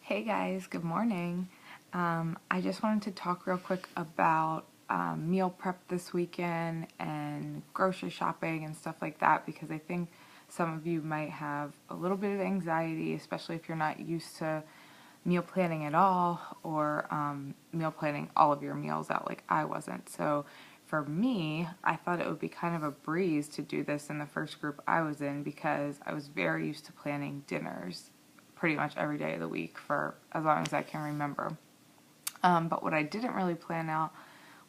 Hey guys, good morning. I just wanted to talk real quick about meal prep this weekend and grocery shopping and stuff like that because I think some of you might have a little bit of anxiety, especially if you're not used to meal planning at all or meal planning all of your meals out like I wasn't. So for me, I thought it would be kind of a breeze to do this in the first group I was in because I was very used to planning dinners pretty much every day of the week for as long as I can remember. But what I didn't really plan out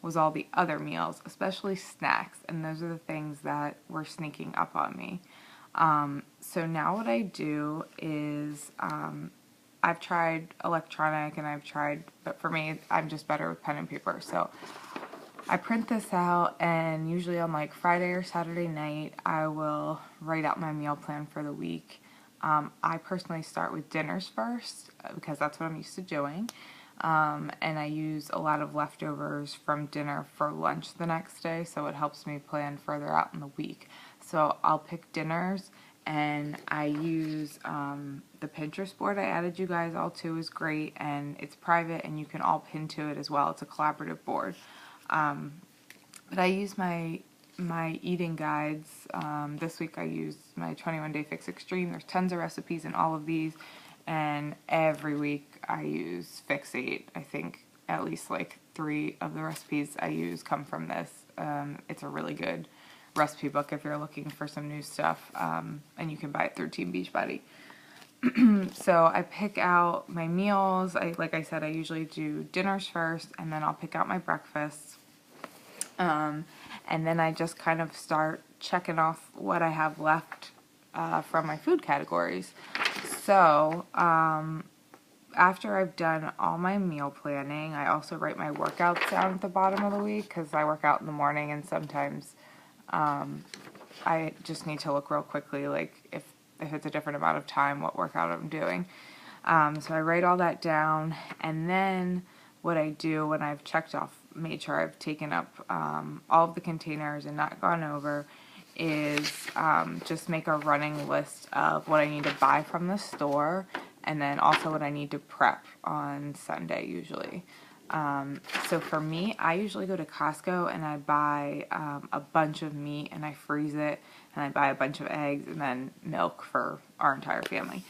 was all the other meals, especially snacks, and those are the things that were sneaking up on me. So now what I do is I've tried electronic but for me, I'm just better with pen and paper. So I print this out, and usually on like Friday or Saturday night, I will write out my meal plan for the week. I personally start with dinners first because that's what I'm used to doing. And I use a lot of leftovers from dinner for lunch the next day, so it helps me plan further out in the week. So I'll pick dinners, and I use the Pinterest board I added you guys all to is great, and it's private, and you can all pin to it as well. It's a collaborative board. But I use my eating guides. This week I used my 21 Day Fix Extreme. There's tons of recipes in all of these, and every week I use Fixate. I think at least like 3 of the recipes I use come from this. It's a really good recipe book if you're looking for some new stuff, and you can buy it through Team Beachbody. So I pick out my meals. Like I said, I usually do dinners first, and then I'll pick out my breakfasts. And then I just kind of start checking off what I have left from my food categories. So after I've done all my meal planning, I also write my workouts down at the bottom of the week because I work out in the morning, and sometimes I just need to look real quickly, like if it's a different amount of time, what workout I'm doing. So I write all that down, and then what I do when I've checked off, made sure I've taken up all of the containers and not gone over, is just make a running list of what I need to buy from the store, and then also what I need to prep on Sunday usually. So for me, I usually go to Costco and I buy a bunch of meat and I freeze it, and I buy a bunch of eggs and then milk for our entire family.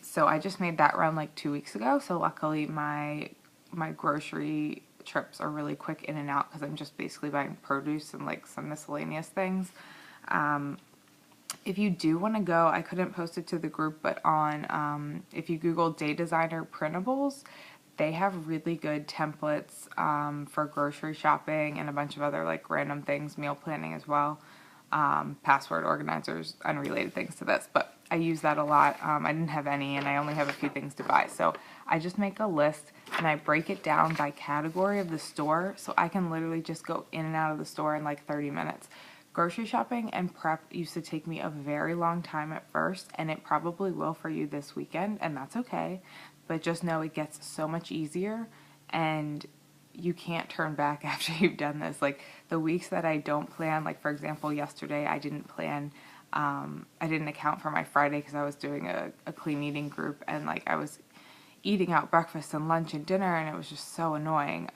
So I just made that run like 2 weeks ago, so luckily my grocery trips are really quick in and out because I'm just basically buying produce and like some miscellaneous things. If you do want to go, I couldn't post it to the group, but on if you Google Day Designer printables, they have really good templates for grocery shopping and a bunch of other like random things, meal planning as well, password organizers, unrelated things to this, but I use that a lot. I didn't have any, and I only have a few things to buy, so I just make a list and I break it down by category of the store, so I can literally just go in and out of the store in like 30 minutes. Grocery shopping and prep used to take me a very long time at first, and it probably will for you this weekend, and that's okay, but just know it gets so much easier, and you can't turn back after you've done this. Like the weeks that I don't plan, like for example yesterday I didn't plan, I didn't account for my Friday because I was doing a clean eating group, and like I was eating out breakfast and lunch and dinner, and it was just so annoying.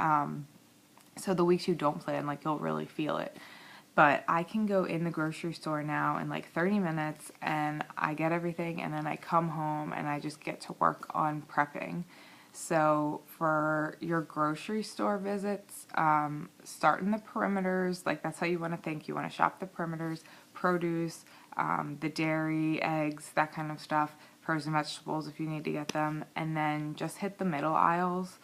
So the weeks you don't plan, like you'll really feel it. But I can go in the grocery store now in like 30 minutes and I get everything, and then I come home and I just get to work on prepping. So for your grocery store visits, start in the perimeters. Like that's how you want to think. You want to shop the perimeters, produce, the dairy, eggs, that kind of stuff, frozen vegetables if you need to get them, and then just hit the middle aisles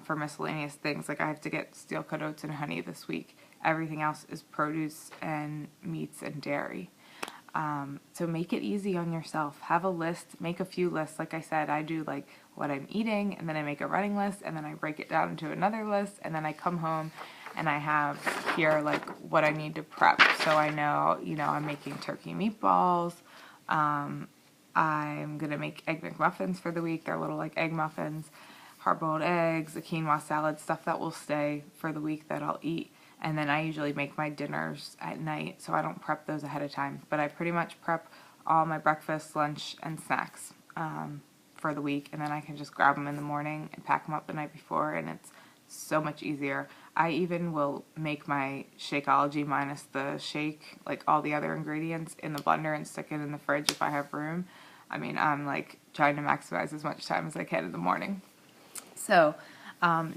for miscellaneous things. Like I have to get steel cut oats and honey this week. Everything else is produce and meats and dairy. So make it easy on yourself. Have a list, make a few lists. Like I said, I do like what I'm eating, and then I make a running list, and then I break it down into another list, and then I come home and I have here like what I need to prep. So I know, I'm making turkey meatballs. I'm gonna make egg McMuffins for the week. They're little like egg muffins, hard-boiled eggs, a quinoa salad, stuff that will stay for the week that I'll eat. And then I usually make my dinners at night, so I don't prep those ahead of time. But I pretty much prep all my breakfast, lunch, and snacks for the week, and then I can just grab them in the morning and pack them up the night before, and it's so much easier. I even will make my Shakeology minus the shake, like all the other ingredients, in the blender and stick it in the fridge if I have room. I mean, I'm like trying to maximize as much time as I can in the morning. So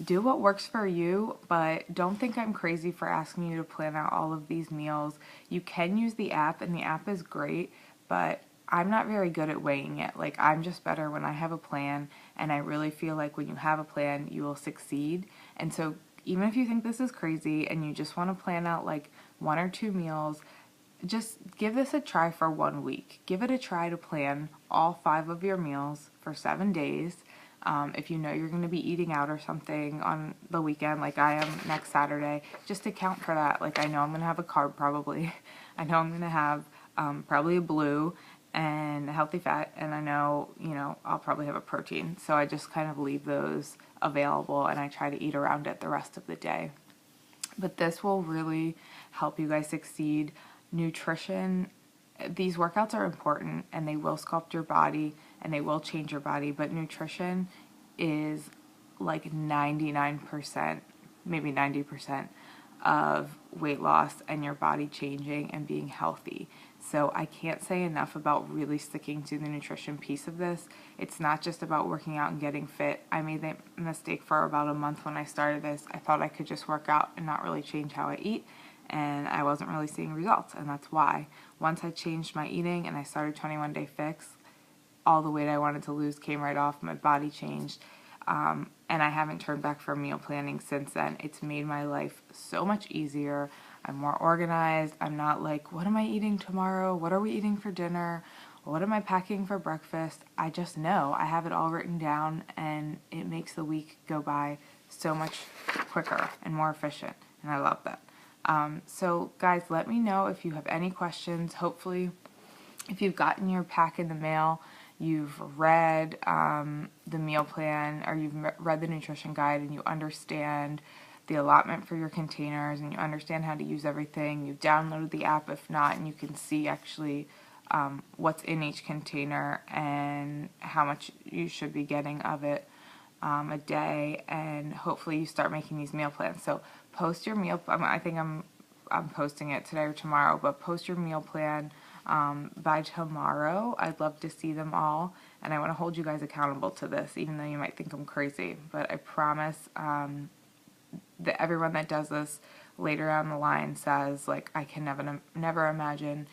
do what works for you, but don't think I'm crazy for asking you to plan out all of these meals. You can use the app, and the app is great, but I'm not very good at weighing it. Like, I'm just better when I have a plan, and I really feel like when you have a plan, you will succeed. And so even if you think this is crazy and you just want to plan out like 1 or 2 meals, just give this a try for 1 week. Give it a try to plan all 5 of your meals for 7 days. If you know you're going to be eating out or something on the weekend, like I am next Saturday, just account for that. Like, I know I'm going to have a carb probably. I know I'm going to have probably a blue and a healthy fat, and I know, I'll probably have a protein. So I just kind of leave those available, and I try to eat around it the rest of the day. But this will really help you guys succeed. Nutrition, these workouts are important, and they will sculpt your body and they will change your body, but nutrition is like 99%, maybe 90% of weight loss and your body changing and being healthy. So I can't say enough about really sticking to the nutrition piece of this. It's not just about working out and getting fit. I made that mistake for about a month when I started this. I thought I could just work out and not really change how I eat, and I wasn't really seeing results, and that's why. Once I changed my eating and I started 21 Day Fix, all the weight I wanted to lose came right off. My body changed, and I haven't turned back from meal planning since then. It's made my life so much easier. I'm more organized. I'm not like, what am I eating tomorrow? What are we eating for dinner? What am I packing for breakfast? I just know. I have it all written down, and it makes the week go by so much quicker and more efficient, and I love that. So guys, let me know if you have any questions. Hopefully, if you've gotten your pack in the mail, you've read the meal plan, or you've read the nutrition guide, and you understand the allotment for your containers, and you understand how to use everything. You've downloaded the app, if not, and you can see actually what's in each container and how much you should be getting of it a day, and hopefully you start making these meal plans. So post your meal, I think I'm posting it today or tomorrow, but post your meal plan by tomorrow. I'd love to see them all, and I want to hold you guys accountable to this, even though you might think I'm crazy. But I promise that everyone that does this later down the line says, like, I can never imagine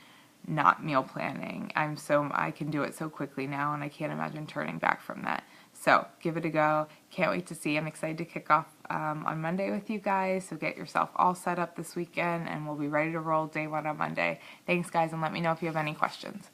not meal planning. I can do it so quickly now, and I can't imagine turning back from that. So give it a go. Can't wait to see. I'm excited to kick off on Monday with you guys. So get yourself all set up this weekend, and we'll be ready to roll day 1 on Monday. Thanks, guys, and let me know if you have any questions.